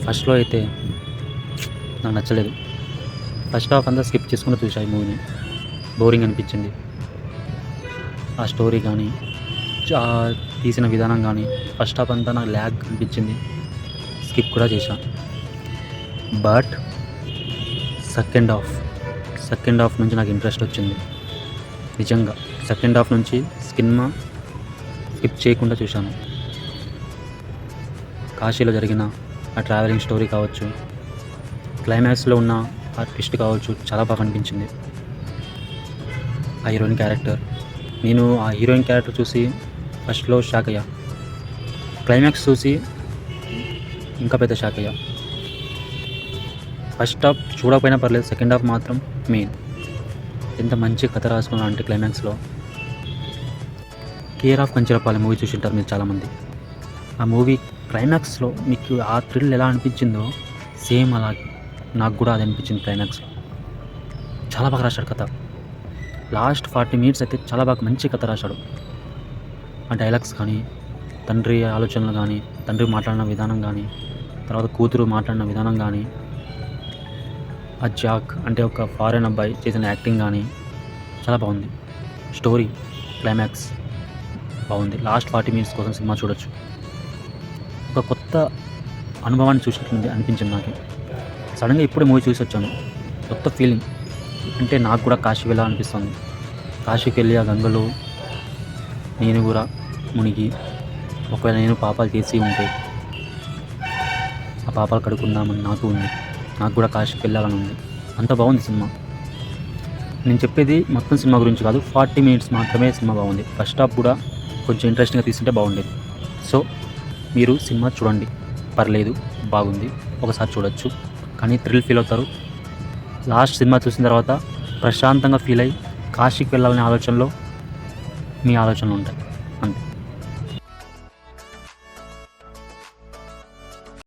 ఫస్ట్‌లో అయితే నాకు నచ్చలేదు. ఫస్ట్ హాఫ్ అంతా స్కిప్ చేసుకుంటూ చూసా ఈ మూవీని. బోరింగ్ అనిపించింది. ఆ స్టోరీ గానీ, చా తీసిన విధానం గానీ, ఫస్ట్ హాఫ్ అంతా నాకు ల్యాగ్ అనిపించింది. స్కిప్ కూడా చేశా. But second half, second half నుంచి నాకు ఇంట్రెస్ట్ వచ్చింది. నిజంగా సెకండ్ హాఫ్ నుంచి సినిమా స్కిప్ చేయకుండా చూశాను. కాశీలో జరిగిన ఆ ట్రావెలింగ్ స్టోరీ కావచ్చు, క్లైమాక్స్‌లో ఉన్న ఆ ట్విస్ట్ కావచ్చు, చాలా బాగా అనిపించింది. ఆ హీరోయిన్ క్యారెక్టర్, నేను ఆ హీరోయిన్ క్యారెక్టర్ చూసి ఫస్ట్‌లో షాక్ అయ్యా. క్లైమాక్స్ చూసి ఇంకా పెద్ద షాక్ అయ్యా. ఫస్ట్ హాఫ్ చూడకపోయినా పర్లేదు, సెకండ్ హాఫ్ మాత్రం మెయిన్. ఎంత మంచి కథ రాసుకున్నా అంటే క్లైమాక్స్‌లో. 'కేర్ ఆఫ్ కంచరపాలెం' మూవీ చూసుంటారు మీరు చాలామంది. ఆ మూవీ క్లైమాక్స్‌లో మీకు ఆ థ్రిల్ ఎలా అనిపించిందో సేమ్ అలాగే నాకు కూడా అది అనిపించింది క్లైమాక్స్‌లో. చాలా బాగా రాశాడు కథ. లాస్ట్ 40 మినిట్స్ అయితే చాలా బాగా మంచి కథ రాశాడు. ఆ డైలాగ్స్ కానీ, తండ్రి ఆలోచనలు గానీ, తండ్రి మాట్లాడిన విధానం గానీ, తర్వాత కూతురు మాట్లాడిన విధానం గానీ, ఆ జాక్ అంటే ఒక ఫారెన్ అబ్బాయి చేసిన యాక్టింగ్ గానీ చాలా బాగుంది. స్టోరీ, క్లైమాక్స్ బాగుంది. లాస్ట్ 40 మినిట్స్ కోసం సినిమా చూడొచ్చు. ఒక కొత్త అనుభవాన్ని చూసినట్టుంది అనిపించింది నాకి. సడన్‌గా ఇప్పుడే మూవీ చూసొచ్చాను. కొత్త ఫీలింగ్. అంటే నాకు కూడా కాశీ వెళ్ళాలనిపిస్తుంది. కాశీకి వెళ్ళి ఆ గంగలో నేను కూడా మునిగి, ఒకవేళ నేను పాపాలు చేసి ఉంటే ఆ పాపాలు కడుక్కుందామని నాకు ఉంది. నాకు కూడా కాశీకి వెళ్ళాలని ఉంది. అంత బాగుంది సినిమా. నేను చెప్పేది మొత్తం సినిమా గురించి కాదు, 40 మినిట్స్ మాత్రమే సినిమా బాగుంది. ఫస్ట్ హాఫ్ కూడా కొంచెం ఇంట్రెస్టింగ్‌గా తీసుంటే బాగుండేది. సో మీరు సినిమా చూడండి, పర్లేదు, బాగుంది, ఒకసారి చూడొచ్చు. కానీ థ్రిల్ ఫీల్ అవుతారు. లాస్ట్ సినిమా చూసిన తర్వాత ప్రశాంతంగా ఫీల్ అయ్యి కాశీకి వెళ్ళాలనే ఆలోచనలో మీ ఆలోచనలు ఉంటాయి అంతే.